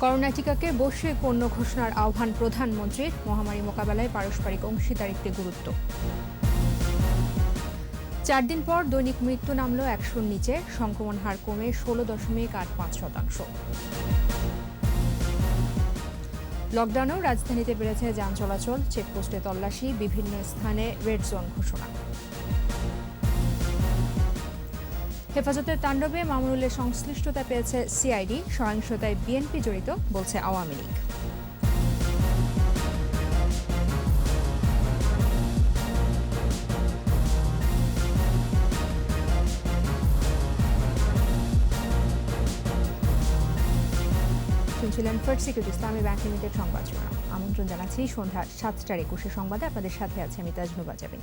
Corona টিকাকে বৈশ্বিক পণ্য ঘোষণার আহ্বান প্রধানমন্ত্রীর। মহামারী মোকাবেলায় পারস্পরিক অংশীদারিত্বের গুরুত্ব। 4 দিন পর দৈনিক মৃত্যু নামল 100-র নিচে, সংক্রমণ হার কমে 16.85%। লকডাউনেও রাজধানীতে বেড়েছে যান চলাচল, চেকপোস্টে তল্লাশি, বিভিন্ন স্থানে রেড জোন ঘোষণা। হেফাজতের তাণ্ডবে মামুনুলের সংশ্লিষ্টতা পেয়েছে সিআইডি, সহিংসতায় বিএনপি জড়িত বলছে আওয়ামী লীগ। শুনছিলেন ফার্স্ট সিকিউরিটি ইসলামী ব্যাংক লিমিটেড সংবাদ শিরোনাম। আমন্ত্রণ জানাচ্ছি সন্ধ্যা 7টার 21 সংবাদে। আপনাদের সাথে আছে আমি তাজনুবা জাবিন।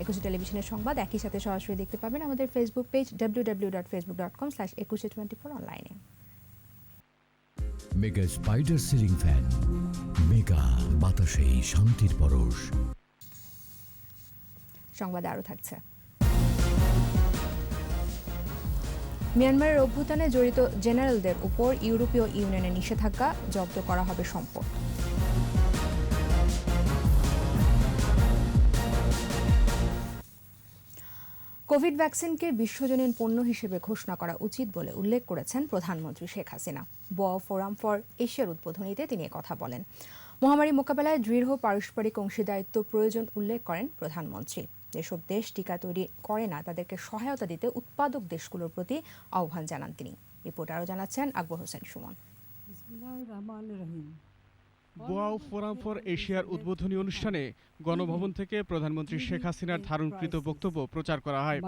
21 টেলিভিশনের সংবাদ একই সাথে সরাসরি দেখতে পাবেন আমাদের ফেসবুক পেজ www.facebook.com/2124 অনলাইনে। Mega spider ceiling fan, mega বাতাসে শান্তির পরশ। সংবাদে আরও থাকছে। মিয়ানমারের অভ্যুত্থানে জড়িত জেনারেলদের উপর ইউরোপীয় ইউনিয়নের নিষেধাজ্ঞা, জব্দ করা হবে সম্পদ। কোভিড ভ্যাকসিনকে বিশ্বজনীন পণ্য হিসেবে ঘোষণা করা উচিত বলে উল্লেখ করেছেন প্রধানমন্ত্রী শেখ হাসিনা। বোয়া ফোরাম ফর এশিয়ার উদ্বোধনীতে তিনি কথা বলেন। মহামারী মোকাবেলায় দৃঢ় পারস্পরিক অংশীদারিত্ব প্রয়োজন উল্লেখ করেন প্রধানমন্ত্রী। যেসব দেশ টিকা তৈরি করে না তাদেরকে সহায়তা দিতে উৎপাদক দেশগুলোর প্রতি আহ্বান জানান তিনি। রিপোর্ট আরও জানাচ্ছেন Akbar Hossain Sumon. Boao forum for এশিয়ার উদ্বোধনী অনুষ্ঠানে গণভবন থেকে প্রধানমন্ত্রী শেখ হাসিনার ধারণকৃত বক্তব্য প্রচার করা হয়।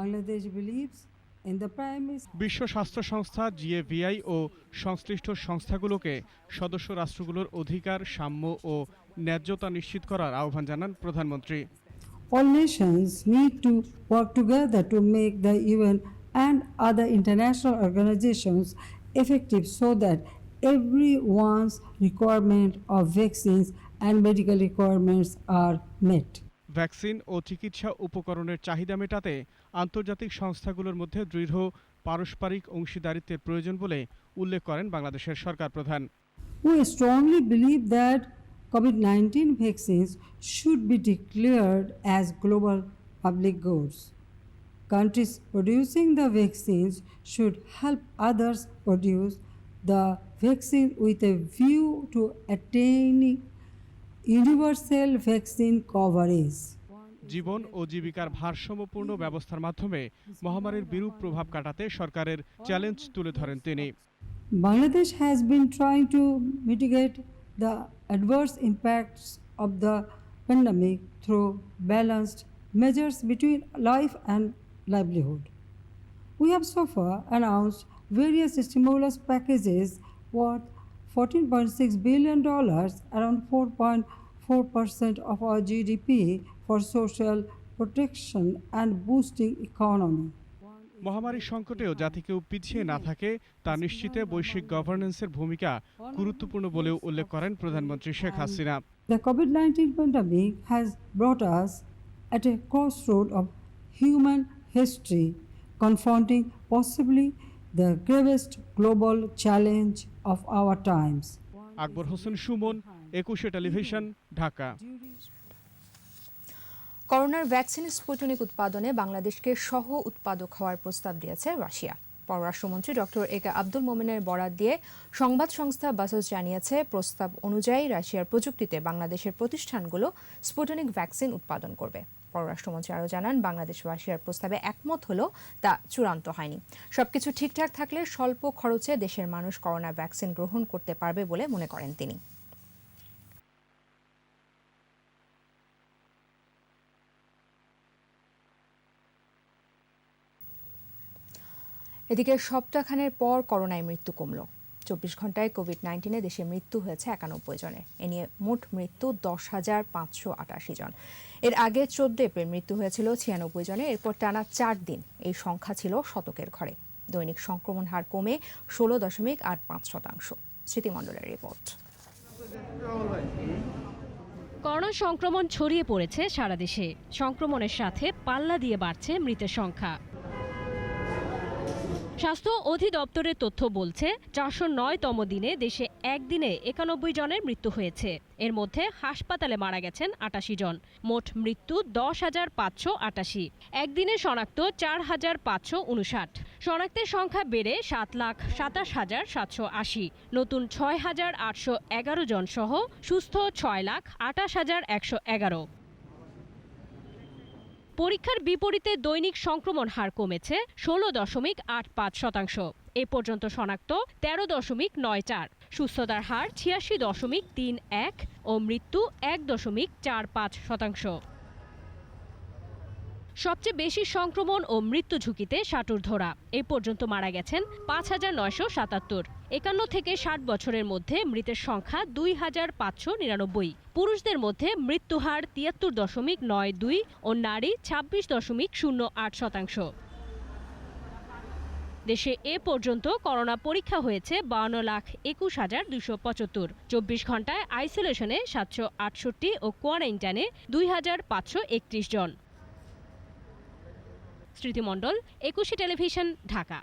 বিশ্ব স্বাস্থ্য সংস্থা GAVI ও সংশ্লিষ্ট সংস্থাগুলোকে সদস্য রাষ্ট্রগুলোর অধিকার, সাম্য ও ন্যায্যতা নিশ্চিত করার আহ্বান জানান প্রধানমন্ত্রী। All nations need to work together to make the UN and other international organizations effective so that everyone's requirement of vaccines and medical requirements are met. Vaccine ও চিকিৎসা উপকরণের চাহিদা মেটাতে আন্তর্জাতিক সংস্থাগুলোর মধ্যে দৃঢ় পারস্পরিক অংশীদারিত্বের প্রয়োজন বলে উল্লেখ করেন বাংলাদেশের সরকার প্রধান। We strongly believe that COVID-19 vaccines should be declared as global public goods. Countries producing the vaccines should help others produce the vaccine with a view to attaining universal vaccine coverage. জীবন ও জীবিকার ভারসাম্যপূর্ণ ব্যবস্থার মাধ্যমে মহামারীর বিরূপ প্রভাব কাটাতে সরকারের challenge তুলে ধরেন তিনি। Bangladesh has been trying to mitigate the adverse impacts of the pandemic through balanced measures between life and livelihood. We have so far announced various stimulus packages worth $14.6 billion, around 4.4% of our GDP, for social protection and boosting economy. মহামারীর সংকটেও যাতে কেউ পিছিয়ে না থাকে তা নিশ্চিতে বৈশ্বিক গভর্নেন্সের ভূমিকা গুরুত্বপূর্ণ বলেও উল্লেখ করেন প্রধানমন্ত্রী Sheikh Hasina. The COVID-19 pandemic has brought us at a crossroad of human history, confronting possibly the gravest global challenge of our times. Akbar Hossain Suman, 21 television, Dhaka. করোনার ভ্যাকসিন স্পুটনিক উৎপাদনে বাংলাদেশকে সহ উৎপাদক হওয়ার প্রস্তাব দিয়েছে রাশিয়া। পররাষ্ট্রমন্ত্রী ডক্টর এ কে আব্দুল মোমেনের বরাত দিয়ে সংবাদ সংস্থা বাসস জানিয়েছে, প্রস্তাব অনুযায়ী রাশিয়ার প্রযুক্তিতে বাংলাদেশের প্রতিষ্ঠানগুলো স্পুটনিক ভ্যাকসিন উৎপাদন করবে। পররাষ্ট্রমন্ত্রী আরও জানান, বাংলাদেশ রাশিয়ার প্রস্তাবে একমত হলেও তা চূড়ান্ত হয়নি। সবকিছু ঠিকঠাক থাকলে স্বল্প খরচে দেশের মানুষ করোনা ভ্যাকসিন গ্রহণ করতে পারবে বলে মনে করেন তিনি। এদিকে সপ্তাহখানেক পর করোনায় মৃত্যু কমল। 24 ঘন্টায় কোভিড-19 দেশে মৃত্যু হয়েছে 91 জনের। এ নিয়ে মোট মৃত্যু 10,588 জন। এর আগে 14 এপ্রিল মৃত্যু হয়েছিল 96 জনের। এরপর টানা 4 দিন এই সংখ্যা ছিল শতকের ঘরে। দৈনিক সংক্রমণ হার কমে 16.85%। স্মৃতিমণ্ডলের রিপোর্ট। করোনা সংক্রমণ ছড়িয়ে পড়েছে সারা দেশে। সংক্রমণের সাথে পাল্লা দিয়ে বাড়ছে মৃতের সংখ্যা। স্বাস্থ্য অধিদপ্তরের তথ্য বলছে 409তম দিনে দেশে একদিনে 91 জনের মৃত্যু হয়েছে। এর মধ্যে হাসপাতালে মারা গেছেন 88 জন। মোট মৃত্যু 10,588। একদিনে শনাক্ত 4,559। শনাক্তের সংখ্যা বেড়ে 7,27,780। নতুন 6,811 জন সহ সুস্থ 6,28,111। পরীক্ষার বিপরীতে দৈনিক সংক্রমণ হার কমেছে 16.85%। এ পর্যন্ত শনাক্ত 13.94। সুস্থতার হার 86.31 ও মৃত্যু 1.45%। সবচেয়ে বেশি সংক্রমণ ও মৃত্যু ঝুঁকিতে ষাটোর্ধ্বরা। এ পর্যন্ত মারা গেছেন 5,977। 51 থেকে 60 বছরের মধ্যে মৃতের সংখ্যা 2,599। পুরুষদের মধ্যে মৃত্যুহার 73.92 ও নারী 26.08%। দেশে এ পর্যন্ত করোনা পরীক্ষা হয়েছে 52,21,275। 24 ঘন্টায় আইসোলেশনে 768 ও কোয়ারেন্টাইনে 2,531 জন। স্মৃতিমণ্ডল, একুশে টেলিভিশন, ঢাকা।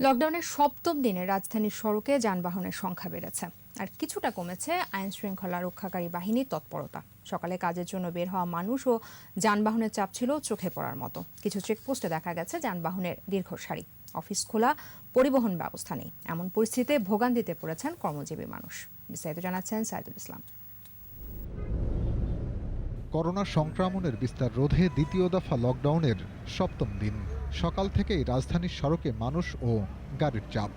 লকডাউনের সপ্তম দিনে রাজধানীর সড়কে যানবাহনের সংখ্যা বেড়েছে, আর কিছুটা কমেছে আইন শৃঙ্খলা রক্ষাকারী বাহিনীর তৎপরতা। সকালে কাজের জন্য বের হওয়া মানুষ ও যানবাহনের চাপ ছিল চোখে পড়ার মতো। কিছু চেকপোস্টে দেখা গেছে যানবাহনের দীর্ঘ সারি। অফিস খোলা, পরিবহন ব্যবস্থা নেই। এমন পরিস্থিতিতে ভোগান্তিতে পড়েছেন কর্মজীবী মানুষ। বিস্তারিত জানাচ্ছেন সাইদুল ইসলাম। করোনা সংক্রমণের বিস্তার রোধে দ্বিতীয় দফা লকডাউনের সপ্তম দিন। সকাল থেকেই রাজধানীর সড়কে মানুষ ও গাড়ির চাপ।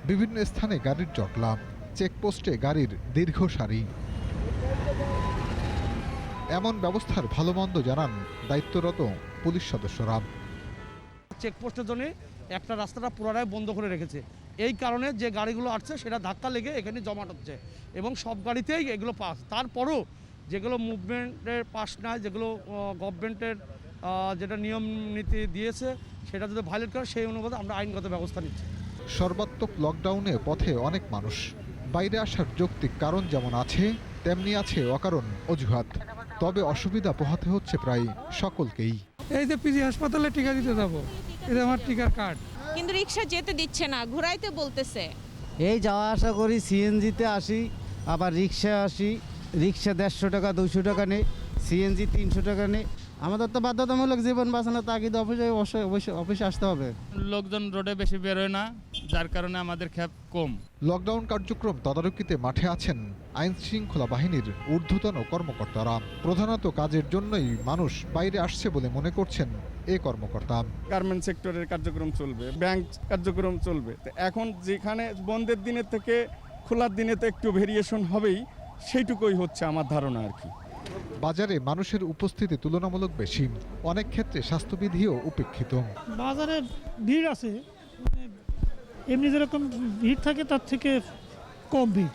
বিভিন্ন স্থানে গাড়ির জটলা, চেকপোস্টে গাড়ির দীর্ঘ সারি। এমন ব্যবস্থার ভালো মন্দ জানান দায়িত্বরত পুলিশ সদস্যরা। চেকপোস্টের জন্য একটা রাস্তাটা পুরোটাই বন্ধ করে রেখেছে। এই কারণে যে গাড়িগুলো আসছে সেটা ধাক্কা লেগে এখানে জমাট হচ্ছে এবং সব গাড়িতেই এগুলো পাস। তারপরও যেগুলো মুভমেন্টের পাস না, যেগুলো গভর্নমেন্টের যেটা নিয়ম নীতি দিয়েছে সেটা যদি ভায়োলেট করে সেই অনুপাতে আমরা আইনগত ব্যবস্থা নিচ্ছি। সর্বাত্মক লকডাউনে পথে অনেক মানুষ। বাইরে আসার যৌক্তিক কারণ যেমন আছে, তেমনি আছে অকারণ অজুহাত। তবে অসুবিধা পোহাতে হচ্ছে প্রায় সকলকেই। এই যে পিজি হাসপাতালে টিকা দিতে যাব, এটা আমার টিকার কার্ড। কিন্তু রিক্সা যেতে দিচ্ছে না, ঘুরাইতে বলতেছে। এই যাওয়া আসা করি, সিএনজিতে আসি, আবার রিক্সায় আসি। রিক্সা 150 টাকা 200 টাকা নেই, সিএনজি 300 টাকা নেই। আমাদের তো বাধ্যতামূলক জীবন বাঁচানোর তাগিদে অফিসে আসতে হবে। লোকজন রোডে বেশি বেরোয় না, যার কারণে আমাদের খ্যাপ কম। লকডাউন কার্যক্রম তদারকিতে মাঠে আছেন আইন শৃঙ্খলা বাহিনীর ঊর্ধ্বতন কর্মকর্তারা। প্রধানত কাজের জন্যই মানুষ বাইরে আসছে বলে মনে করছেন এ কর্মকর্তা। গার্মেন্ট সেক্টরের কার্যক্রম চলবে, ব্যাংক কার্যক্রম চলবে। এখন যেখানে বন্ধের দিনের থেকে খোলার দিনে তো একটু ভেরিয়েশন হবেই, সেইটুকুই হচ্ছে আমার ধারণা আর কি। বাজারে মানুষের উপস্থিতি তুলনামূলক বেশি, অনেক ক্ষেত্রে স্বাস্থ্যবিধিও উপেক্ষিত। বাজারে ভিড় আছে, এমনি যেরকম ভিড় থাকে তার থেকে কম ভিড়।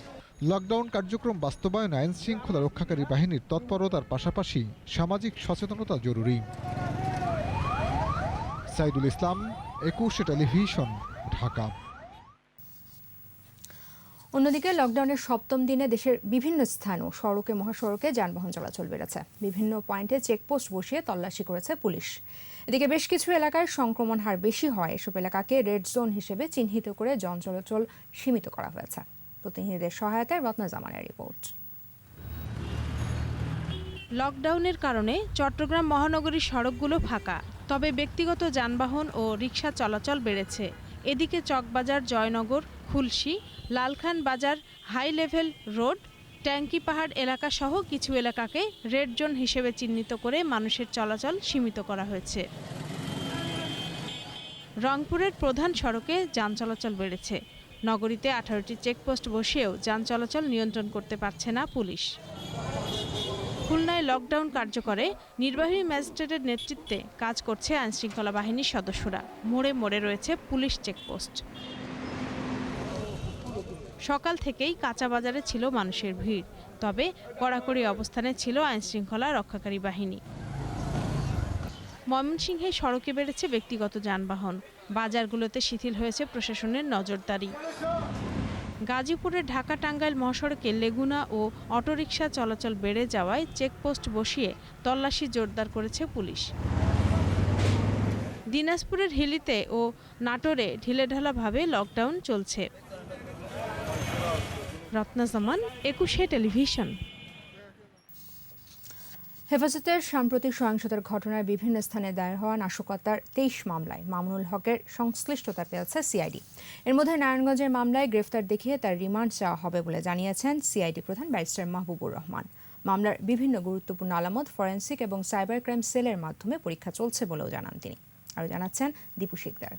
লকডাউন কার্যক্রম বাস্তবায়নে আইন শৃঙ্খলা রক্ষাকারী বাহিনীর তৎপরতার পাশাপাশি সামাজিক সচেতনতা জরুরি। সাইদুল ইসলাম, একুশে টেলিভিশন, ঢাকা। অন্যদিকে লকডাউনের সপ্তম দিনে দেশের বিভিন্ন স্থান ও সড়কে মহাসড়কে যানবাহন চলাচল বেড়েছে। বিভিন্ন পয়েন্টে চেকপোস্ট বসিয়ে তল্লাশি করেছে পুলিশ। এদিকে বেশ কিছু এলাকায় সংক্রমণ হার বেশি হয় এসব এলাকাকে রেড জোন হিসেবে চিহ্নিত করে যান চলাচল সীমিত করা হয়েছে। প্রতিনিধিদের সহায়তায় রত্না জামানের রিপোর্ট। লকডাউনের কারণে চট্টগ্রাম মহানগরীর সড়কগুলো ফাঁকা, তবে ব্যক্তিগত যানবাহন ও রিকশা চলাচল বেড়েছে। এদিকে চকবাজার, জয়নগর, খুলশী, লালখান বাজার, হাই লেভেল রোড, ট্যাঙ্কি পাহাড় এলাকা সহ কিছু এলাকাকে রেড জোন হিসেবে চিহ্নিত করে মানুষের চলাচল সীমিত করা হয়েছে। রংপুরের প্রধান সড়কে যান চলাচল বেড়েছে। নগরীতে 18টি চেকপোস্ট বসিয়েও যান চলাচল নিয়ন্ত্রণ করতে পারছে না পুলিশ। খুলনায় লকডাউন কার্যকরে নির্বাহী ম্যাজিস্ট্রেটের নেতৃত্বে কাজ করছে আইনশৃঙ্খলা বাহিনীর সদস্যরা। মোড়ে মোড়ে রয়েছে পুলিশ চেকপোস্ট। সকাল থেকেই কাঁচা বাজারে ছিল মানুষের ভিড়, তবে কড়াকড়ি অবস্থানে ছিল আইনশৃঙ্খলা রক্ষাকারী বাহিনী। ময়মনসিংহে সড়কে বেড়েছে ব্যক্তিগত যানবাহন, বাজারগুলোতে শিথিল হয়েছে প্রশাসনের নজরদারি। গাজীপুরের ঢাকা টাঙ্গাইল মহাসড়কে লেগুনা ও অটোরিকশা চলাচল বেড়ে যাওয়ায় চেকপোস্ট বসিয়ে তল্লাশি জোরদার করেছে পুলিশ। দিনাজপুরের হিলিতে ও নাটোরে ঢিলেঢালাভাবে লকডাউন চলছে। রত্না জামান, 21 টেলিভিশন। হেফাজতের সাম্প্রতিক সহিংসতার ঘটনায় বিভিন্ন স্থানে দায়ের হওয়া নাশকতার 23 মামলায় মামুনুল হকের সংশ্লিষ্টতা পেয়েছে সিআইডি। এর মধ্যে নারায়ণগঞ্জের মামলায় গ্রেফতার দেখিয়ে তার রিমান্ড চাওয়া হবে বলে জানিয়েছেন সিআইডি প্রধান ব্যারিস্টার মাহবুবুর রহমান। মামলার বিভিন্ন গুরুত্বপূর্ণ আলামত ফরেনসিক এবং সাইবার ক্রাইম সেলের মাধ্যমে পরীক্ষা চলছে বলেও জানান তিনি। আরও জানাচ্ছেন দীপু শিকদার।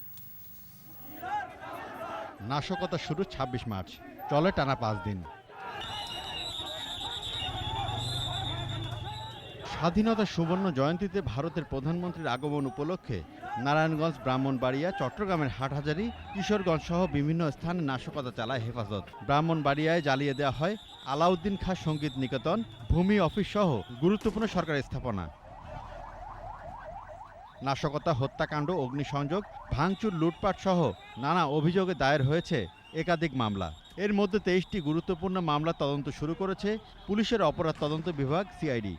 নাশকতা শুরু 26 মার্চ, চলে টানা 5 দিন। স্বাধীনতা সুবর্ণ জয়ন্তীতে ভারতের প্রধানমন্ত্রীর আগমন উপলক্ষে নারায়ণগঞ্জ, ব্রাহ্মণবাড়িয়া, চট্টগ্রামের হাটহাজারী, কিশোরগঞ্জ সহ বিভিন্ন স্থানে নাশকতা চালায় হেফাজত। ব্রাহ্মণবাড়িয়ায় জ্বালিয়ে দেওয়া হয় আলাউদ্দিন খাঁ সঙ্গীত নিকেতন, ভূমি অফিস সহ গুরুত্বপূর্ণ সরকারি স্থাপনা। নাশকতা, হত্যাকাণ্ড, অগ্নিসংযোগ, ভাঙচুর, লুটপাট সহ নানা অভিযোগে দায়ের হয়েছে একাধিক মামলা। এর মধ্যে 23টি গুরুত্বপূর্ণ মামলা তদন্ত শুরু করেছে পুলিশের অপরাধ তদন্ত বিভাগ সিআইডি।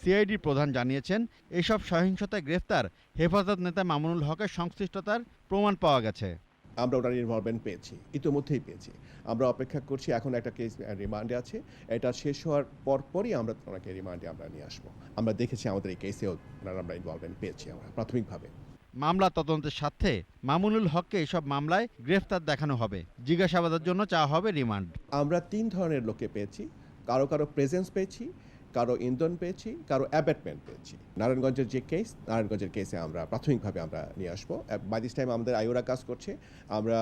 সিআইডির প্রধান জানিয়েছেন, এসব সহিংসতায় গ্রেফতার হেফাজত নেতা মামুনুল হকের সংশ্লিষ্টতার প্রমাণ পাওয়া গেছে। আমরা ওনার ইনভলভমেন্ট পেয়েছি, ইতিমধ্যেই পেয়েছি। আমরা অপেক্ষা করছি, এখন একটা কেস রিমান্ডে আছে। এটা শেষ হওয়ার পরই আমরা ওনাকে রিমান্ডে আমরা নিয়ে আসবো। আমরা দেখেছি আমাদের এই কেসেও আমরা ইনভলভমেন্ট পেয়েছি আমরা প্রাথমিকভাবে। মামলা তদন্তের স্বার্থে মামুনুল হককে এসব মামলায় গ্রেফতার দেখানো হবে। জিজ্ঞাসাবাদের জন্য চাওয়া হবে রিমান্ড। আমরা 3 ধরনের লোককে পেয়েছি। কারো প্রেজেন্স পেয়েছি, কারো ইন্ধন পেয়েছি, কারো অ্যাবেটমেন্ট পেয়েছি। নারায়ণগঞ্জের যে কেস, নারায়ণগঞ্জের কেসে আমরা প্রাথমিকভাবে আমরা নিয়ে আসবো। বাই দিস টাইম আমাদের আইওরা কাজ করছে,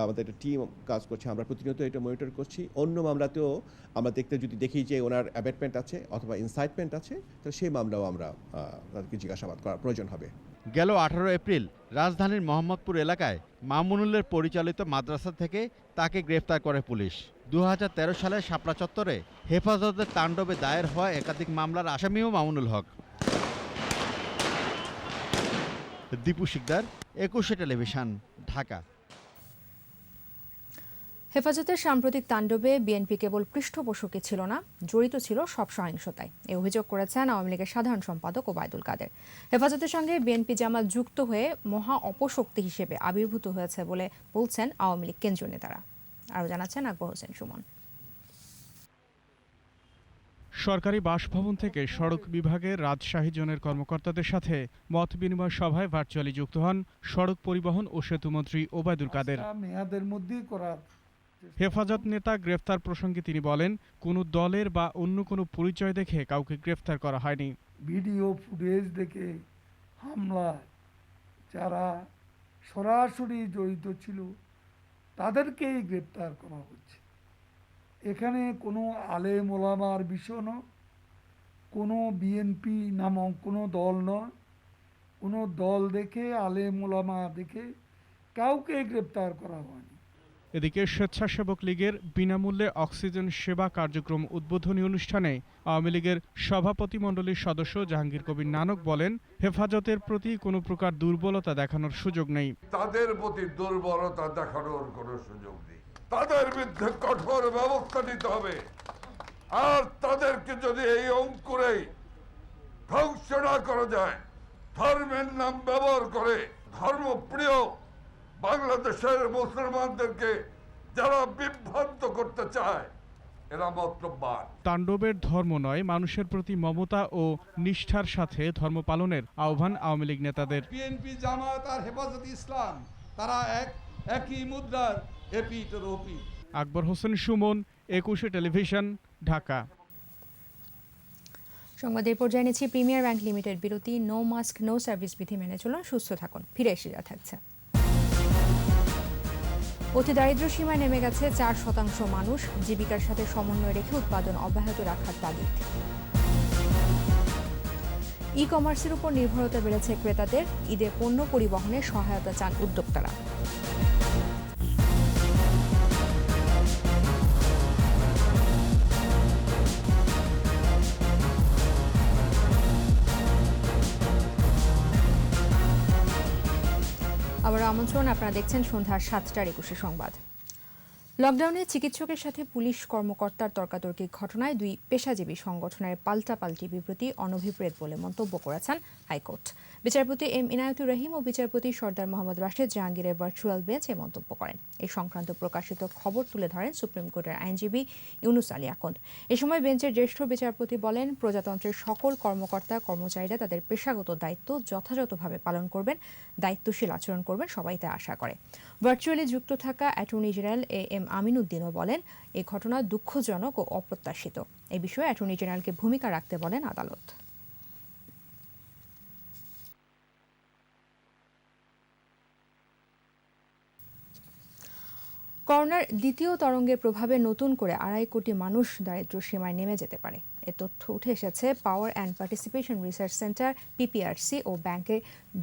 আমাদের একটা টিম কাজ করছে, আমরা প্রতিনিয়ত এটা মনিটর করছি। অন্য মামলাতেও আমরা যদি দেখি যে ওনার অ্যাবেটমেন্ট আছে অথবা ইনসাইটমেন্ট আছে, তো সেই মামলাও আমরা তাদেরকে জিজ্ঞাসাবাদ করার প্রয়োজন হবে। গেল 18 এপ্রিল রাজধানীর মোহাম্মদপুর এলাকায় মামুনুলের পরিচালিত মাদ্রাসা থেকে তাকে গ্রেফতার করে পুলিশ। 2013 সালে শাপলা চত্বরে হেফাজতের তাণ্ডবে দায়ের হওয়া একাধিক মামলার আসামিও মামুনুল হক। দীপু শিকদার, 21 টেলিভিশন, ঢাকা। হেফাজতের সাম্প্রতিক তাণ্ডবে বিএনপি কেবল পৃষ্ঠপোষকই ছিল না, জড়িত ছিল সব সহিংসতায়। এই অভিযোগ করেছেন আওয়ামী লীগের সাধারণ সম্পাদক ওবায়দুল কাদের। হেফাজতের সঙ্গে বিএনপি জামাত যুক্ত হয়ে মহা অপশক্তি হিসেবে আবির্ভূত হয়েছে বলে বলছেন আওয়ামী লীগ কেন্দ্রীয় নেতারা। আরও জানাচ্ছেন আকবর হোসেন সুমন। সরকারি বাসভবন থেকে সড়ক বিভাগের রাজশাহী জোনের কর্মকর্তাদের সাথে মত বিনিময় সভায় ভার্চুয়ালি যুক্ত হন সড়ক পরিবহন ও সেতুমন্ত্রী ওবায়দুল কাদের। হেফাজত নেতা গ্রেফতার প্রসঙ্গে তিনি বলেন, কোনো দলের বা অন্য কোনো পরিচয় দেখে কাউকে গ্রেফতার করা হয়নি। ভিডিও ফুটেজ দেখে হামলা যারা সরাসরি জড়িত ছিল তাদেরকেই গ্রেপ্তার করা হচ্ছে। এখানে কোনো আলেম ওলামার বিষয় নয়, কোনো বিএনপি নামক কোনো দল নয়। কোনো দল দেখে, আলেম ওলামা দেখে কাউকে গ্রেপ্তার করা হয়নি। এদিকে স্বেচ্ছাসেবক লীগের বিনামূল্যে অক্সিজেন সেবা কার্যক্রম উদ্বোধনী অনুষ্ঠানে আওয়ামী লীগের সভাপতিমণ্ডলীর সদস্য জাহাঙ্গীর কবির নানক বলেন, হেফাজতের প্রতি কোনো প্রকার দুর্বলতা দেখানোর সুযোগ নেই। তাদের প্রতি দুর্বলতা দেখানোর কোনো সুযোগ নেই। তাদের বিরুদ্ধে কঠোর ব্যবস্থা নিতে হবে। আর তাদেরকে যদি এই অঙ্কুরেই ধ্বংস না করা যায়, ধর্মের নাম ব্যবহার করে ধর্মপ্রিয় বাংলাদেশের মুসলমানদেরকে যারা বিভ্রান্ত করতে চায়, এরা মতলববাদ। তাণ্ডবের ধর্ম নয়, মানুষের প্রতি মমতা ও নিষ্ঠার সাথে ধর্ম পালনের আহ্বান আওয়ামী লীগ নেতাদের। বিএনপি, জামাত আর হেফাজত ইসলাম তারা একই মুদ্রার এপিঠ ও ওপিঠ। আকবর হোসেন সুমন, 21 টেলিভিশন, ঢাকা। সংবাদের পর্যায়ে নিচ্ছি প্রিমিয়ার ব্যাংক লিমিটেড বিরতি। নো মাস্ক নো সার্ভিস বিধি মেনে চলুন, সুস্থ থাকুন। ফিরে এসে যা থাকছে। অতি দারিদ্র্য সীমায় নেমে গেছে 4% মানুষ। জীবিকার সাথে সমন্বয় রেখে উৎপাদন অব্যাহত রাখার তাগিদ। ই কমার্সের উপর নির্ভরতা বেড়েছে ক্রেতাদের। ঈদে পণ্য পরিবহনে সহায়তা চান উদ্যোক্তারা। আবার আমন্ত্রণ, আপনারা দেখছেন সন্ধ্যা 7টার 21 সংবাদ। লকডাউনে চিকিৎসকের সাথে পুলিশ কর্মকর্তার তর্কাতর্কির ঘটনায় দুই পেশাজীবী সংগঠনের পাল্টাপাল্টি বিবৃতি অনভিপ্রেত বলে মন্তব্য করেছেন হাইকোর্ট। বিচারপতি এম ইনায়েতুর রহিম ও বিচারপতি সর্দার মোহাম্মদ রাশেদ জাহাঙ্গীরের ভার্চুয়াল বেঞ্চ এ মন্তব্য করেন। এই সংক্রান্ত প্রকাশিত খবর তুলে ধরেন সুপ্রিম কোর্টের আইনজীবী ইউনুস আলী আকন্দ। এ সময় বেঞ্চের জ্যেষ্ঠ বিচারপতি বলেন, প্রজাতন্ত্রের সকল কর্মকর্তা কর্মচারীরা তাদের পেশাগত দায়িত্ব যথাযথভাবে পালন করবেন, দায়িত্বশীল আচরণ করবেন, সবাই তা আশা করে। ভার্চুয়ালি যুক্ত থাকা অ্যাটর্নি জেনারেল এ এম আমিনুদ্দিনও বলেন, এই ঘটনা দুঃখজনক ও অপ্রত্যাশিত। এ বিষয়ে অ্যাটর্নি জেনারেলকে ভূমিকা রাখতে বলেন আদালত। করোনার দ্বিতীয় তরঙ্গের প্রভাবে নতুন করে 2.5 কোটি মানুষ দারিদ্র্য সীমায় নেমে যেতে পারে। এ তথ্য উঠে এসেছে power and participation research centre PPRC ও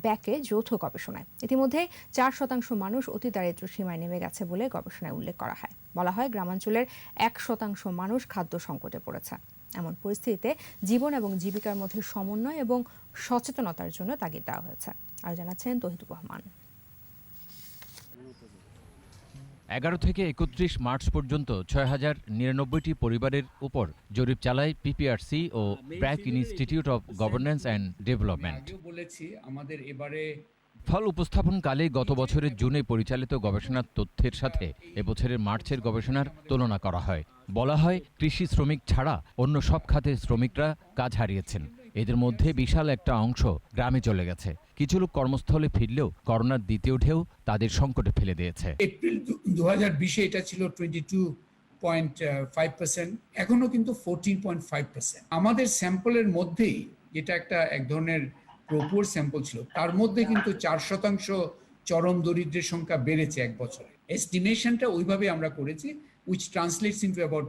ব্যাকে যৌথ গবেষণায়। ইতিমধ্যে 4% মানুষ অতি দারিদ্র্য সীমায় নেমে গেছে বলে গবেষণায় উল্লেখ করা হয়। বলা হয়, গ্রামাঞ্চলের 1% মানুষ খাদ্য সংকটে পড়েছে। এমন পরিস্থিতিতে জীবন এবং জীবিকার মধ্যে সমন্বয় এবং সচেতনতার জন্য তাগিদ দেওয়া হয়েছে। আর জানাচ্ছেন তৌহিদুর রহমান। 11 থেকে 31 মার্চ পর্যন্ত 6099টি পরিবারের উপর জরিপ চালায় পিপিআরসি ও BRAC institute of governance and development. ফল উপস্থাপনকালে গত বছরের জুনে পরিচালিত গবেষণার তথ্যের সাথে এবছরের মার্চের গবেষণার তুলনা করা হয়। বলা হয়, কৃষি শ্রমিক ছাড়া অন্য সব খাতের শ্রমিকরা কাজ হারিয়েছেন। এদের মধ্যে বিশাল একটা অংশ গ্রামে চলে গেছে। কিছু লোক কর্মস্থলে ফিরলেও করোনার দ্বিতীয় ঢেউ তাদের সংকটে ফেলে দিয়েছে। এপ্রিল 2020-এ এটা ছিল 22.5%, এখনো কিন্তু 14.5%। আমাদের স্যাম্পলের মধ্যেই, যেটা এক ধরনের প্রোপোর স্যাম্পল ছিল, তার মধ্যে কিন্তু 4% চরম দরিদ্রের সংখ্যা বেড়েছে এক বছরে। এস্টিমেশনটা ওইভাবে আমরা করেছি, which translates into about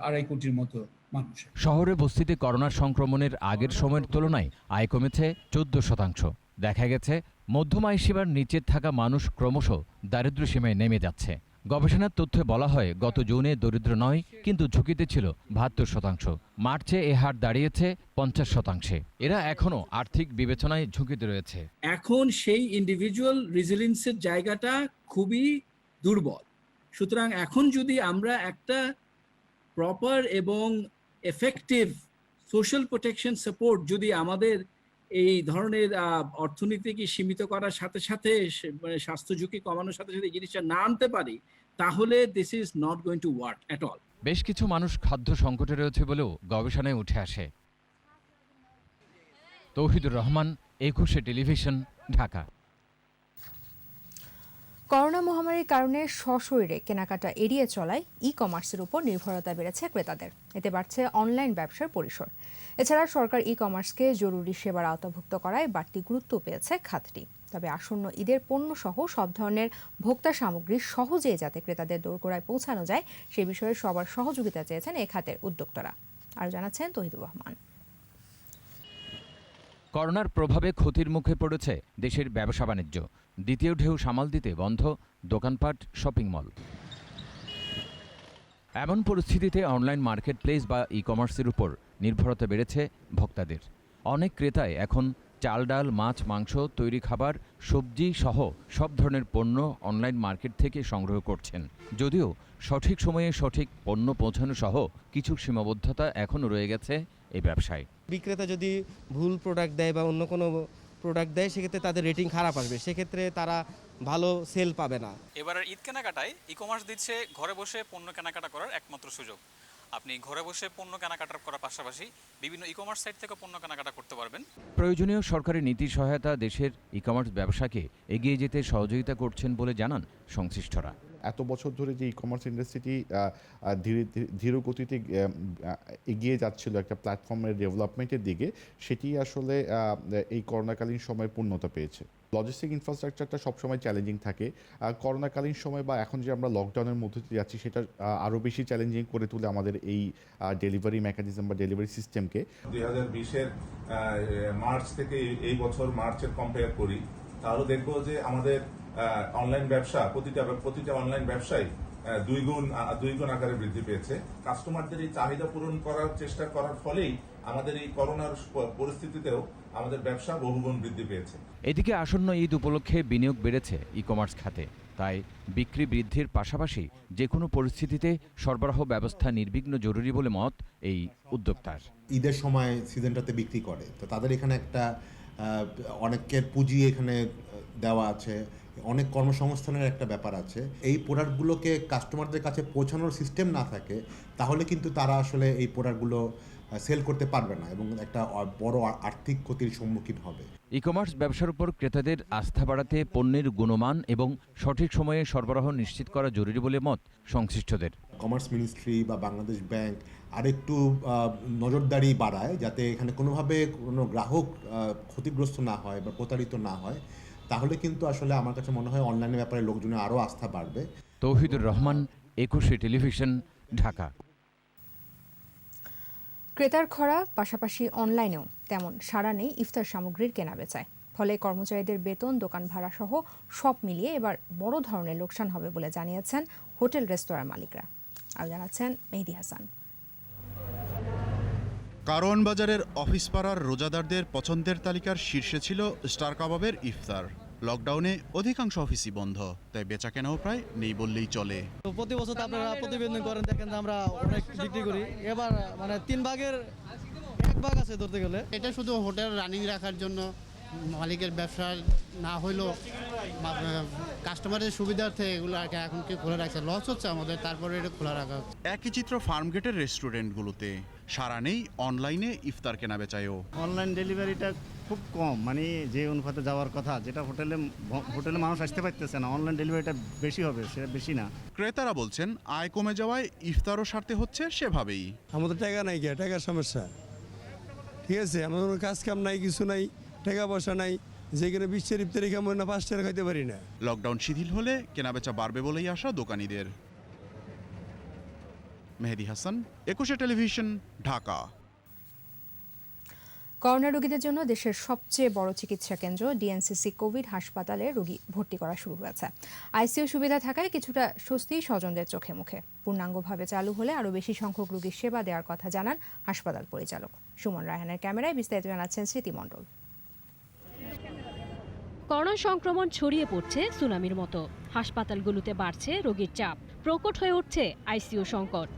2.5 কোটির মতো মানুষ। শহরে বস্তিতে করোনার সংক্রমণের আগের সময়ের তুলনায় আয় কমেছে 14%। দেখা গেছে মধ্যম আয় সীমার নিচে থাকা মানুষ ক্রমশ দারিদ্র্য সীমায় নেমে যাচ্ছে। গবেষণার তথ্যে বলা হয়, গত জুনে দরিদ্র নয়, কিন্তু ঝুঁকিতে ছিল 72%। মার্চে এ হার দাঁড়িয়েছে 50%। এরা এখনো আর্থিক বিবেচনায় ঝুঁকিতে রয়েছে। এখন সেই ইন্ডিভিজুয়াল রেজিলিয়েন্সের জায়গাটা খুবই দুর্বল। সুতরাং এখন যদি আমরা একটা প্রপার এবং এফেক্টিভ সোশ্যাল প্রোটেকশন সাপোর্ট যদি আমাদের এই ধরনের অর্থনীতিকে সীমিত করার সাথে সাথে, মানে স্বাস্থ্য ঝুঁকি কমানোর সাথে সাথে এই জিনিসটা না আনতে পারি, তাহলে this is not going to work at all. বেশ কিছু মানুষ খাদ্য সংকটে রয়েছে বলেও গবেষণায় উঠে আসে। তৌহিদুর রহমান, 21 টেলিভিশন, ঢাকা। করোনা মহামারীর কারণে সশরীরে কেনাকাটা এড়িয়ে চলায় ই-কমার্সের উপর নির্ভরতা বেড়েছে ক্রেতাদের। এতে বাড়ছে অনলাইন ব্যবসার পরিসর। এছাড়া সরকার ই-কমার্সকে জরুরি সেবার আওতাভুক্ত করায় বাড়তি গুরুত্ব পেয়েছে খাতটি। তবে আসন্ন ঈদের পণ্য সহ সব ধরনের ভোক্তা সামগ্রী সহজেই যাতে ক্রেতাদের দোরগোড়ায় পৌঁছানো যায়, সে বিষয়ে সবার সহযোগিতা চেয়েছেন এ খাতের উদ্যোক্তারা। আর জানাচ্ছেন তৌহিদুর রহমান। করোনার প্রভাবে ক্ষতির মুখে পড়েছে দেশের ব্যবসা বাণিজ্য। দ্বিতীয় ঢেউ সামাল দিতে বন্ধ দোকানপাট, শপিং মল। এমন পরিস্থিতিতে অনলাইন মার্কেট প্লেস বা ই কমার্সের উপর নির্ভরতা বেড়েছে ভোক্তাদের। অনেক ক্রেতাই এখন চাল, ডাল, মাছ, মাংস, তৈরি খাবার, সবজি সহ সব ধরনের পণ্য অনলাইন মার্কেট থেকে সংগ্রহ করছেন। যদিও সঠিক সময়ে সঠিক পণ্য পৌঁছানো সহ কিছু সীমাবদ্ধতা এখনও রয়ে গেছে এই ব্যবসায়। বিক্রেতা যদি ভুল প্রোডাক্ট দেয় বা অন্য কোনো প্রোডাক্ট দেয়, সেক্ষেত্রে তাদের রেটিং খারাপ আসবে, সেক্ষেত্রে তারা ভালো সেল পাবে না। এবারের ঈদ কেনাকাটায় ই কমার্স দিচ্ছে ঘরে বসে পণ্য কেনাকাটা করার একমাত্র সুযোগ। আপনি ঘরে বসে পণ্য কেনাকাটা করার পাশাপাশি বিভিন্ন ই কমার্স সাইট থেকে পণ্য কেনাকাটা করতে পারবেন। প্রয়োজনীয় সরকারি নীতি সহায়তা দেশের ই কমার্স ব্যবসাকে এগিয়ে যেতে সহযোগিতা করছেন বলে জানান সংশ্লিষ্টরা। এত বছর ধরে যে ই কমার্স ইন্ডাস্ট্রিটি ধীর গতিতে এগিয়ে যাচ্ছিল একটা প্ল্যাটফর্মের ডেভেলপমেন্টের দিকে, সেটি আসলে এই করোনাকালীন সময়ে পূর্ণতা পেয়েছে। লজিস্টিক ইনফ্রাস্ট্রাকচারটা সবসময় চ্যালেঞ্জিং থাকে। করোনাকালীন সময় বা এখন যে আমরা লকডাউনের মধ্যে দিয়ে যাচ্ছি, সেটা আরও বেশি চ্যালেঞ্জিং করে তুলে আমাদের এই ডেলিভারি মেকানিজম বা ডেলিভারি সিস্টেমকে। 2020-এর মার্চ থেকে এই বছর মার্চের কম্পেয়ার করি, তাহলে দেখবো যে আমাদের অনলাইন ব্যবসা, প্রতিটা অনলাইন ব্যবসায় দুই গুণ আকারে বৃদ্ধি পেয়েছে। কাস্টমারদের এই চাহিদা পূরণ করার চেষ্টা করার ফলেই আমাদের এই করোনার পরিস্থিতিতেও আমাদের ব্যবসা বহুগুণ বৃদ্ধি পেয়েছে। এদিকে আসন্ন ঈদ উপলক্ষে বিনিয়োগ বেড়েছে ই কমার্স খাতে। তাই বিক্রি বৃদ্ধির পাশাপাশি যে কোনো পরিস্থিতিতে সরবরাহ ব্যবস্থা নির্বিঘ্ন জরুরি বলে মত এই উদ্যোক্তার। ঈদের সময় সিজনটাতে বিক্রি করে, তো তাদের এখানে একটা অনেকের পুঁজি এখানে দেওয়া আছে, অনেক কর্মসংস্থানের একটা ব্যাপার আছে। এই প্রোডাক্টগুলোকে কাস্টমারদের কাছে পৌঁছানোর সিস্টেম না থাকে তাহলে কিন্তু তারা আসলে এই প্রোডাক্টগুলো সেল করতে পারবে না এবং একটা বড় আর্থিক ক্ষতির সম্মুখীন হবে। ই কমার্স ব্যবসার উপর ক্রেতাদের আস্থা বাড়াতে পণ্যের গুণমান এবং সঠিক সময়ে সরবরাহ নিশ্চিত করা জরুরি বলে মত সংশ্লিষ্টদের। কমার্স মিনিস্ট্রি বা বাংলাদেশ ব্যাংক আরেকটু নজরদারি বাড়ায় যাতে এখানে কোনোভাবে কোনো গ্রাহক ক্ষতিগ্রস্ত না হয় বা প্রতারিত না হয়, তাহলে কিন্তু আসলে আমার কাছে মনে হয় অনলাইনের ব্যাপারে লোকজনের আরও আস্থা বাড়বে। তৌহিদুর রহমান, একুশে টেলিভিশন, ঢাকা। ক্রেতার খরা, পাশাপাশি অনলাইনেও তেমন সাড়া নেই ইফতার সামগ্রীর কেনাবেচায়। ফলে কর্মচারীদের বেতন, দোকান ভাড়া সহ সব মিলিয়ে এবার বড় ধরনের লোকসান হবে বলে জানিয়েছেন হোটেল রেস্তোরাঁর মালিকরা। আর জানাচ্ছেন মেহেদী হাসান। কারওয়ান বাজারের অফিস পাড়ার রোজাদারদের পছন্দের তালিকার শীর্ষে ছিল স্টার কাবাবের ইফতার। লকডাউনে অধিকাংশ অফিসই বন্ধ, তাই বেচা কেনাও প্রায় নেই বললেই চলে। প্রতি বছর আপনারা প্রতিবেদন করেন, দেখেন আমরা অনেক বিক্রি করি। এবার মানে 3 ভাগের 1 ভাগ আছে ধরতে গেলে। এটা শুধু হোটেল রানিং রাখার জন্য, মালিকের ব্যবসা না হইলেও কাস্টমারের সুবিধার্থে এগুলো এখন কি খোলা রাখছে। লস হচ্ছে আমাদের, তারপরে এটা খোলা রাখা। একই চিত্র ফার্মগেটের রেস্টুরেন্টগুলোতে। সারা নেই অনলাইনে ইফতার কেনা বেচায়ও। অনলাইন ডেলিভারিটা খুব কম, মানে যে অনুপাতে যাওয়ার কথা, যেটা হোটেলে মানুষ আসতে পারতেছে না, অনলাইন ডেলিভারিটা বেশি হবে, সেটা বেশি না। ক্রেতারা বলছেন আয় কমে যাওয়ায় ইফতারও সারতে হচ্ছে সেভাবেই। আমাদের টাকা নাই, টাকার সমস্যা, ঠিক আছে। আমাদের কাজ কাম নাই, কিছু নাই, টাকা পয়সা নাই, যেখানে 20 ইফতারি খাবো না 5 টাকা খাইতে পারি না। লকডাউন শিথিল হলে কেনাবেচা বাড়বে বলেই আশা দোকানীদের। মেহেদী হাসান, একুশে টেলিভিশন, ঢাকা। করোনা রোগীদের জন্য দেশের সবচেয়ে বড় চিকিৎসা কেন্দ্র ডিএনসিসি কোভিড হাসপাতালে রোগী ভর্তি করা শুরু হয়েছে। আইসিইউ সুবিধা থাকায় কিছুটা স্বস্তি স্বজনদের চোখে মুখে। পূর্ণাঙ্গভাবে চালু হলে আরও বেশি সংখ্যক রোগীর সেবা দেওয়ার কথা জানান হাসপাতাল পরিচালক। সুমন রায়হানের ক্যামেরায় বিস্তারিত জানাচ্ছেন স্মৃতি মণ্ডল। করোনা সংক্রমণ ছড়িয়ে পড়ছে সুনামির মতো। হাসপাতালগুলোতে বাড়ছে রোগীর চাপ, প্রকট হয়ে উঠছে আইসিইউ সংকট।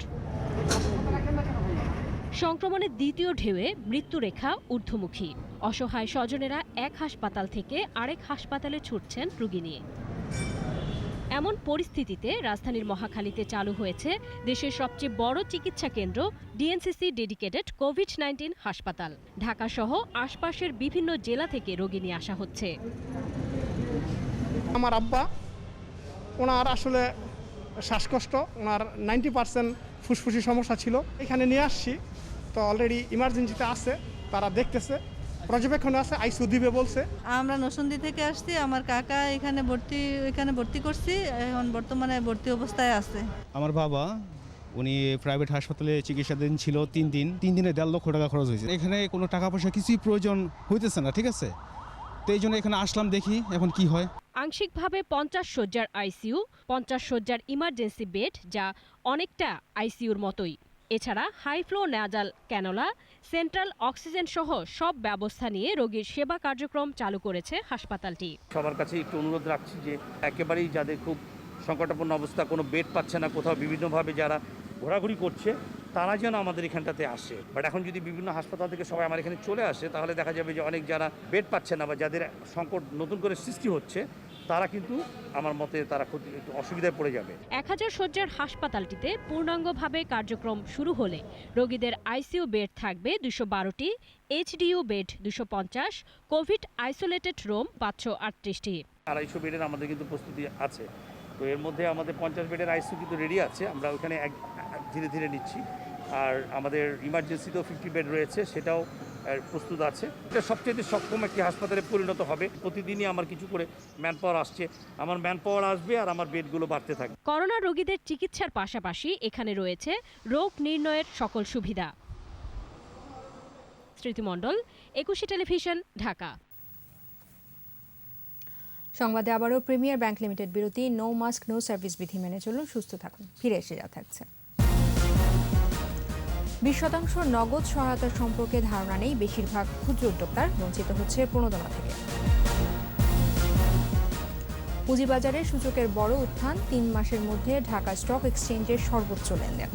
সংক্রমণের দ্বিতীয় ঢেউয়ে মৃত্যুরেখা ঊর্ধ্বমুখী। অসহায় স্বজনেরা এক হাসপাতাল থেকে আরেক হাসপাতালে ছুটছেন রোগী নিয়ে। এমন পরিস্থিতিতে রাজধানীর মহাখালীতে চালু হয়েছে দেশের সবচেয়ে বড় চিকিৎসা কেন্দ্র ডিএনসিসি ডেডিকেটেড কোভিড-19 হাসপাতাল। ঢাকা সহ আশপাশের বিভিন্ন জেলা থেকে রোগী নিয়ে আসা হচ্ছে। আমার আব্বা, ওনার আসলে শ্বাসকষ্ট, ওনার 90% ফুসফুসি সমস্যা ছিল। এখানে নিয়ে আসছি, তো অলরেডি ইমার্জেন্সিতে আছে, তারা দেখতেছে, পর্যবেক্ষণে আছে, আইসিইউ দিবে বলছে। আমরা নরসিংদী থেকে আসছি, আমার কাকা এখানে ভর্তি করছি, এখন বর্তমানে ভর্তি অবস্থায় আছে। আমার বাবা, উনি প্রাইভেট হাসপাতালে চিকিৎসাধীন ছিল 3 দিন। 3 দিনে 1.5 লক্ষ টাকা খরচ হয়েছে। এখানে কোনো টাকা পয়সা কিছুই প্রয়োজন হইতেছে না, ঠিক আছে। তো এই জন্য এখানে আসলাম, দেখি এখন কি হয়। আংশিকভাবে 50 শয্যার আইসিইউ, 50 শয্যার ইমার্জেন্সি বেড, যা অনেকটা আইসিইউর মতোই। এছাড়া high flow nasal cannula, central oxygen সহ সব ব্যবস্থা নিয়ে রোগীর সেবা কার্যক্রম চালু করেছে হাসপাতালটি। সবার কাছে একটু অনুরোধ রাখছি যে একেবারেই যাদের খুব সংকটাপন্ন অবস্থা, কোনো বেড পাচ্ছে না, কোথাও বিভিন্নভাবে যারা ঘোরাঘুরি করছে, তারা যেন আমাদের এখানটাতে আসে। বাট এখন যদি বিভিন্ন হাসপাতাল থেকে সবাই আমার এখানে চলে আসে, তাহলে দেখা যাবে যে অনেক যারা বেড পাচ্ছে না বা যাদের সংকট নতুন করে সৃষ্টি হচ্ছে, তারা কিন্তু আমার মতে তারা একটু অসুবিধায় পড়ে যাবে। 1000 শয্যার হাসপাতালটিতে পূর্ণাঙ্গভাবে কার্যক্রম শুরু হলে রোগীদের আইসিইউ বেড থাকবে 212টি, HDU bed 250, covid isolated room 538টি। 250 বেডের আমাদের কিন্তু প্রস্তুতি আছে। তো এর মধ্যে আমাদের 50 বেডের আইসিইউ কিন্তু রেডি আছে, আমরা ওখানে ধীরে ধীরে নিচ্ছি। আর আমাদের ইমার্জেন্সিতেও 50 বেড রয়েছে, সেটাও প্রস্তুত আছে। এটা সবচেয়ে সক্ষম একটি হাসপাতালে পরিণত হবে। প্রতিদিনই আমার কিছু করে ম্যান পাওয়ার আসছে, আমার ম্যান পাওয়ার আসবে আর আমার বেডগুলো বাড়তে থাকবে। করোনা রোগীদের চিকিৎসার পাশাপাশি এখানে রয়েছে রোগ নির্ণয়ের সকল সুবিধা। স্মৃতি মণ্ডল, একুশে টেলিভিশন, ঢাকা। সংবাদে আবারও প্রিমিয়ার ব্যাংক লিমিটেড বিরতি। নো মাস্ক নো সার্ভিস বিধি মেনে চলুন, সুস্থ থাকুন। ফিরে এসে যা থাকছে। 20% নগদ সহায়তা সম্পর্কে ধারণা নেই বেশিরভাগ ক্ষুদ্র উদ্যোক্তার, বঞ্চিত হচ্ছে প্রণোদনা থেকে। পুঁজিবাজারে সূচকের বড় উত্থান, 3 মাসের মধ্যে ঢাকা স্টক এক্সচেঞ্জের সর্বোচ্চ লেনদেন।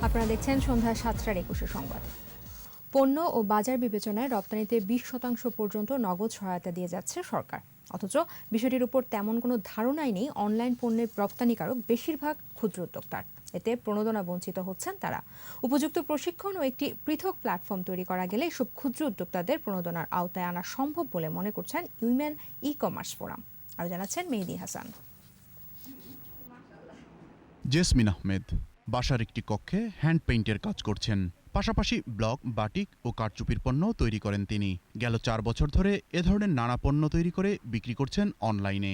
আপনারা দেখছেন সন্ধ্যা 7টার 21 সংবাদ। পণ্য ও বাজার বিবেচনায় রপ্তানিতে 20% পর্যন্ত নগদ সহায়তা দিয়ে যাচ্ছে সরকার। অথচ বিষয়টির উপর তেমন কোনো ধারণাই নেই অনলাইন পণ্যের রপ্তানিকারক বেশিরভাগ ক্ষুদ্র উদ্যোক্তার। এতে প্রণোদনা বঞ্চিত হচ্ছেন তারা। উপযুক্ত প্রশিক্ষণ ও একটি পৃথক প্ল্যাটফর্ম তৈরি করা গেলে এসব ক্ষুদ্র উদ্যোক্তাদের প্রণোদনার আওতায় আনা সম্ভব বলে মনে করছেন উইমেন ই কমার্স ফোরাম। আরও জানাচ্ছেন মেহেদী হাসান। জেসমিন আহমেদ বাসার একটি কক্ষে হ্যান্ড পেইন্টের কাজ করছেন, পাশাপাশি ব্লক, বাটিক ও কারচুপির পণ্য তৈরি করেন তিনি। গেল 4 বছর ধরে এ ধরনের নানা পণ্য তৈরি করে বিক্রি করছেন অনলাইনে।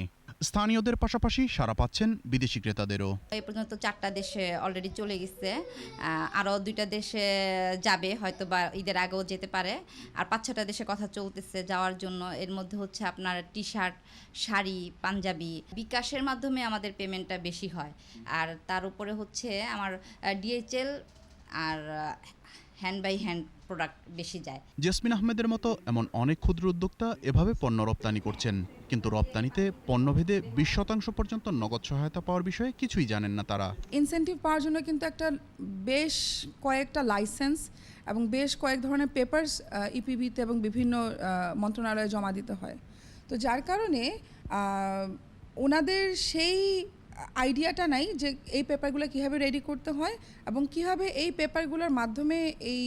স্থানীয়দের পাশাপাশি সাড়া পাচ্ছেন বিদেশি ক্রেতাদেরও। এই পর্যন্ত 4টা দেশে অলরেডি চলে গেছে, আরও 2টা দেশে যাবে, হয়তো বা ঈদের আগেও যেতে পারে, আর 5-6টা দেশে কথা চলতেছে যাওয়ার জন্য। এর মধ্যে হচ্ছে আপনার টি শার্ট, শাড়ি, পাঞ্জাবি। বিকাশের মাধ্যমে আমাদের পেমেন্টটা বেশি হয়, আর তার উপরে হচ্ছে আমার ডিএইচএল আর হ্যান্ড বাই হ্যান্ড প্রোডাক্ট বেশি যায়। জেসমিন আহমেদের মতো এমন অনেক ক্ষুদ্র উদ্যোক্তা এভাবে পণ্য রপ্তানি করছেন, কিন্তু রপ্তানিতে পণ্যভেদে 20% পর্যন্ত নগদ সহায়তা পাওয়ার বিষয়ে কিছুই জানেন না তারা। ইনসেন্টিভ পাওয়ার জন্য কিন্তু একটা বেশ কয়েকটা লাইসেন্স এবং বেশ কয়েক ধরনের পেপারস ইপিবিতে এবং বিভিন্ন মন্ত্রণালয়ে জমা দিতে হয়। তো যার কারণে ওনাদের সেই আইডিয়াটা নাই যে এই পেপারগুলো কীভাবে রেডি করতে হয় এবং কীভাবে এই পেপারগুলোর মাধ্যমে এই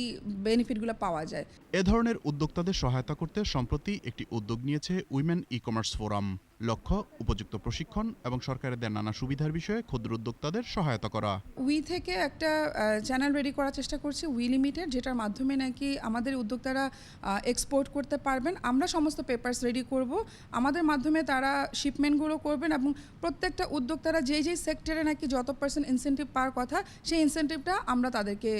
বেনিফিটগুলো পাওয়া যায়। এ ধরনের উদ্যোক্তাদের সহায়তা করতে সম্প্রতি একটি উদ্যোগ নিয়েছে উইমেন ই কমার্স ফোরাম। লক্ষ্য উপযুক্ত প্রশিক্ষণ এবং সরকারের দেওয়া নানা সুবিধার বিষয়ে ক্ষুদ্র উদ্যোক্তাদের সহায়তা করা। উই থেকে একটা চ্যানেল রেডি করার চেষ্টা করছি, উই লিমিটেড, যেটার মাধ্যমে নাকি আমাদের উদ্যোক্তারা এক্সপোর্ট করতে পারবেন। আমরা সমস্ত পেপারস রেডি করব, আমাদের মাধ্যমে তারা শিপমেন্টগুলো করবেন এবং প্রত্যেকটা উদ্যোক্তারা যেই সেক্টরে নাকি যত % ইনসেন্টিভ পাওয়ার কথা সেই ইনসেন্টিভটা আমরা তাদেরকে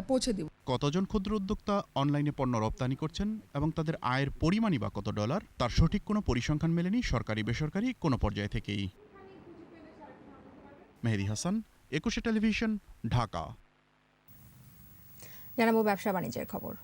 পৌঁছে দিব। কতজন ক্ষুদ্র উদ্যোক্তা অনলাইনে পণ্য রপ্তানি করছেন এবং তাদের আয়ের পরিমাণই বা কত ডলার, তার সঠিক কোনো পরিসংখ্যান মেলেনি সরকারি বেসরকারি কোনো পর্যায় থেকেই। মেহেদী হাসান, 21 টেলিভিশন, ঢাকা। জানাবো ব্যবসা বাণিজ্যের খবর।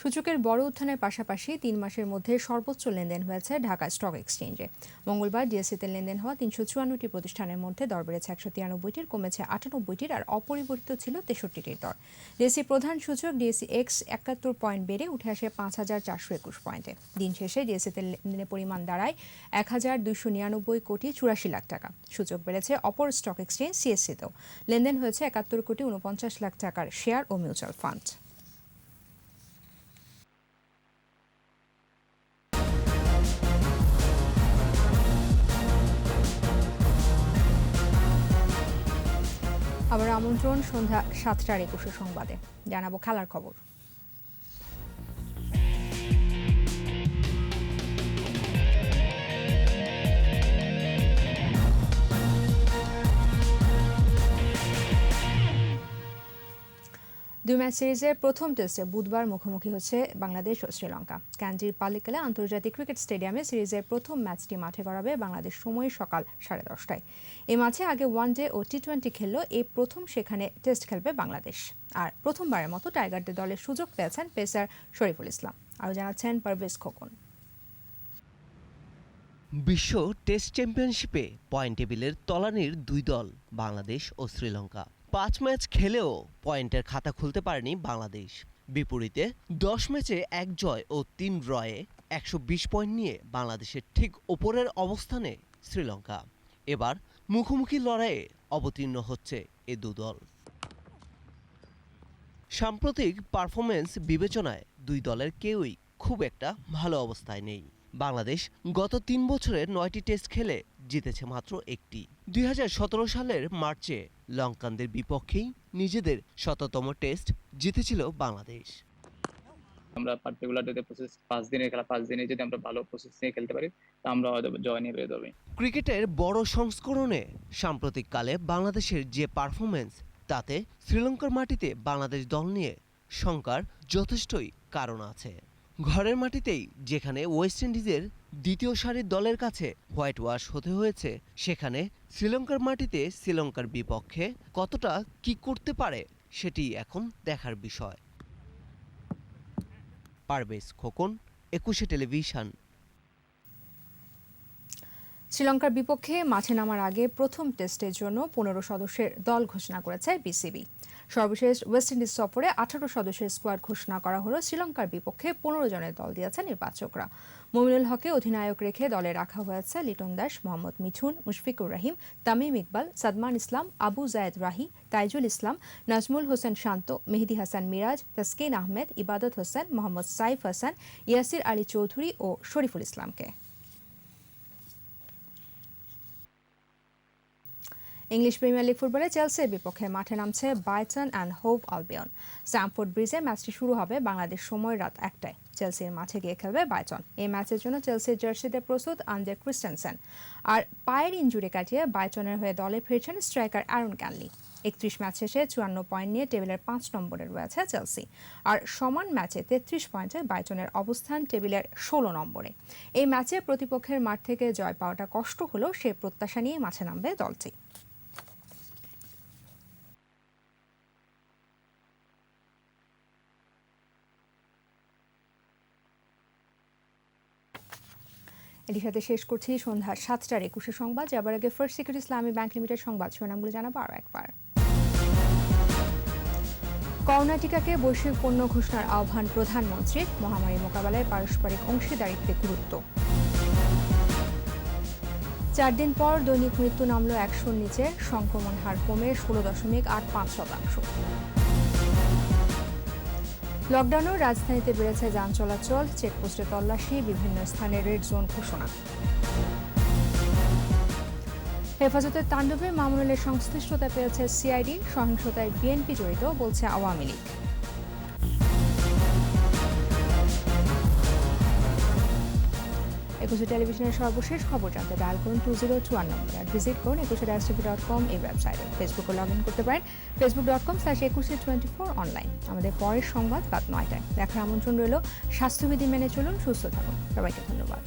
সূচকের বড় উত্থানের পাশাপাশি 3 মাসের মধ্যে সর্বোচ্চ লেনদেন হয়েছে ঢাকা স্টক এক্সচেঞ্জে। মঙ্গলবার ডিএসসিতে লেনদেন হওয়া 354টি প্রতিষ্ঠানের মধ্যে দর বেড়েছে 193টির, কমেছে 98টির, আর অপরিবর্তিত ছিল 63টির দর। ডিএসসি প্রধান সূচক ডিএসসি এক্স 71 পয়েন্ট বেড়ে উঠে আসে 5421 পয়েন্টে। দিন শেষে ডিএসসিতে লেনদেনের পরিমাণ দাঁড়ায় 1299 কোটি 84 লাখ টাকা। সূচক বেড়েছে অপর স্টক এক্সচেঞ্জ সিএসসিতেও। লেনদেন হয়েছে 71 কোটি 49 লাখ টাকার শেয়ার ও মিউচুয়াল ফান্ড। আবার আমন্ত্রণ সন্ধ্যা 7টার 21 সংবাদে। জানাবো খেলার খবর। দুই ম্যাচ সিরিজের প্রথম টেস্টে বুধবার মুখোমুখি হচ্ছে বাংলাদেশ ও শ্রীলঙ্কা। কাঞ্জির পাল্লিকালে আন্তর্জাতিক ক্রিকেট স্টেডিয়ামে সিরিজের প্রথম ম্যাচটি মাঠে গড়াবে বাংলাদেশ সময় সকাল 10:30টায়। এই ম্যাচে আগে ওয়ানডে ও টি20 খেলল, এই প্রথম সেখানে টেস্ট খেলবে বাংলাদেশ। আর প্রথমবারের মতো টাইগারদের দলের সুযোগ পেয়েছেন পেসার শরীফুল ইসলাম। আরও জানাচ্ছেন পারভেজ খোকন। বিশ্ব টেস্ট চ্যাম্পিয়নশিপে পয়েন্ট টেবিলের তলানির দুই দল বাংলাদেশ ও শ্রীলঙ্কা। 5 ম্যাচ খেলেও পয়েন্টের খাতা খুলতে পারেনি বাংলাদেশ। বিপরীতে 10 ম্যাচে 1 জয় ও 3 ড্রয়ে 120 পয়েন্ট নিয়ে বাংলাদেশের ঠিক ওপরের অবস্থানে শ্রীলঙ্কা। এবার মুখোমুখি লড়াইয়ে অবতীর্ণ হচ্ছে এ দু দল। সাম্প্রতিক পারফরমেন্স বিবেচনায় দুই দলের কেউই খুব একটা ভালো অবস্থায় নেই। বাংলাদেশ গত 3 বছরের 9টি টেস্ট খেলে জিতেছে মাত্র 1টি। 2017 সালের মার্চে লঙ্কানদের বিপক্ষেই নিজেদের 100তম টেস্ট জিতেছিল বাংলাদেশ। আমরা পার্টিকুলার যদি প্রসেস 5 দিনের খেলা 5 দিনে যদি আমরা ভালো প্রসেস নিয়ে খেলতে পারি তা আমরা হয়তো জয় নিয়ে বেরোতে হবে। ক্রিকেটের বড় সংস্করণে সাম্প্রতিককালে বাংলাদেশের যে পারফরমেন্স, তাতে শ্রীলঙ্কার মাটিতে বাংলাদেশ দল নিয়ে শঙ্কার যথেষ্টই কারণ আছে। ঘরের মাটিতেই যেখানে ওয়েস্ট ইন্ডিজের দ্বিতীয় সারির দলের কাছে হোয়াইট ওয়াশ হতে হয়েছে, সেখানে শ্রীলঙ্কার মাটিতে শ্রীলঙ্কার বিপক্ষে কতটা কি করতে পারে সেটি এখন দেখার বিষয়। পারভেজ খোকন, 21 টেলিভিশন। শ্রীলঙ্কার বিপক্ষে মাঠে নামার আগে প্রথম টেস্টের জন্য 15 সদস্যের দল ঘোষণা করেছে বিসিবি। সর্বশেষ ওয়েস্ট ইন্ডিজ সফরে 18 সদস্যের স্কোয়াড ঘোষণা করা হলো। শ্রীলঙ্কার বিপক্ষে 15 জনের দল দিয়েছে নির্বাচকরা। মুমিনুল হককে অধিনায়ক রেখে দলে রাখা হয়েছে লিটন দাস, মোহাম্মদ মিঠুন, মুশফিকুর রহিম, তামিম ইকবাল, সাদমান ইসলাম, আবু জায়েদ রাহি, তাইজুল ইসলাম, নাজমুল হোসেন শান্ত, মেহেদি হাসান মিরাজ, তাসকিন আহমেদ, ইবাদত হোসেন, মোহাম্মদ সাইফ হাসান, ইয়াসির আলী চৌধুরী ও শরীফুল ইসলামকে। ইংলিশ প্রিমিয়ার লিগ ফুটবলে চেলসির বিপক্ষে মাঠে নামছে ব্রাইটন অ্যান্ড হোভ আলবিয়ন। স্ট্যামফোর্ড ব্রিজে ম্যাচটি শুরু হবে বাংলাদেশ সময় রাত 1টায়। চেলসির মাঠে গিয়ে খেলবে ব্রাইটন। এই ম্যাচের জন্য চেলসির জার্সিতে প্রস্তুত আন্ডার ক্রিস্টেনসেন। আর পায়ের ইনজুরি কাটিয়ে ব্রাইটনের হয়ে দলে ফিরছেন স্ট্রাইকার অ্যারন ক্যানলি। 31 ম্যাচ শেষে 54 পয়েন্ট নিয়ে টেবিলের 5 নম্বরে রয়েছে চেলসি। আর সমান ম্যাচে 33 পয়েন্টে ব্রাইটনের অবস্থান টেবিলের 16 নম্বরে। এই ম্যাচে প্রতিপক্ষের মাঠ থেকে জয় পাওয়াটা কষ্ট হলেও সে প্রত্যাশা নিয়ে মাঠে নামবে দলটি। এর সাথে শেষ করছি সন্ধ্যা 7টার 21 সংবাদ। যাবার আগে ফার্স্ট সিকিউরিটি ইসলামী ব্যাংক লিমিটেড সংবাদ শিরোনামগুলো জানাবো আরও একবার। করোনা টিকাকে বৈশ্বিক পণ্য ঘোষণার আহ্বান প্রধানমন্ত্রীর। মহামারী মোকাবেলায় পারস্পরিক অংশীদারিত্বে গুরুত্ব। 4 দিন পর দৈনিক মৃত্যু নামল 100-র নিচে। সংক্রমণ হার কমে 16.85%। লকডাউনেও রাজধানীতে বেড়েছে যান চলাচল। চেকপোস্টে তল্লাশি, বিভিন্ন স্থানে রেড জোন ঘোষণা। হেফাজতের তাণ্ডবে মামুনুলের সংশ্লিষ্টতা পেয়েছে সিআইডি। সহিংসতায় বিএনপি জড়িত বলছে আওয়ামী লীগ। 21 টেলিভিশনের সর্বশেষ খবর জানতে ডায়াল করুন 2021 নম্বরে। আর ভিজিট করুন 21tv.com এই ওয়েবসাইটে। ফেসবুকে লগ ইন করতে পারেন facebook.com/2124 অনলাইন। আমাদের পরের সংবাদ রাত 9টায় দেখার আমন্ত্রণ রইল। স্বাস্থ্যবিধি মেনে চলুন, সুস্থ থাকুন। সবাইকে ধন্যবাদ।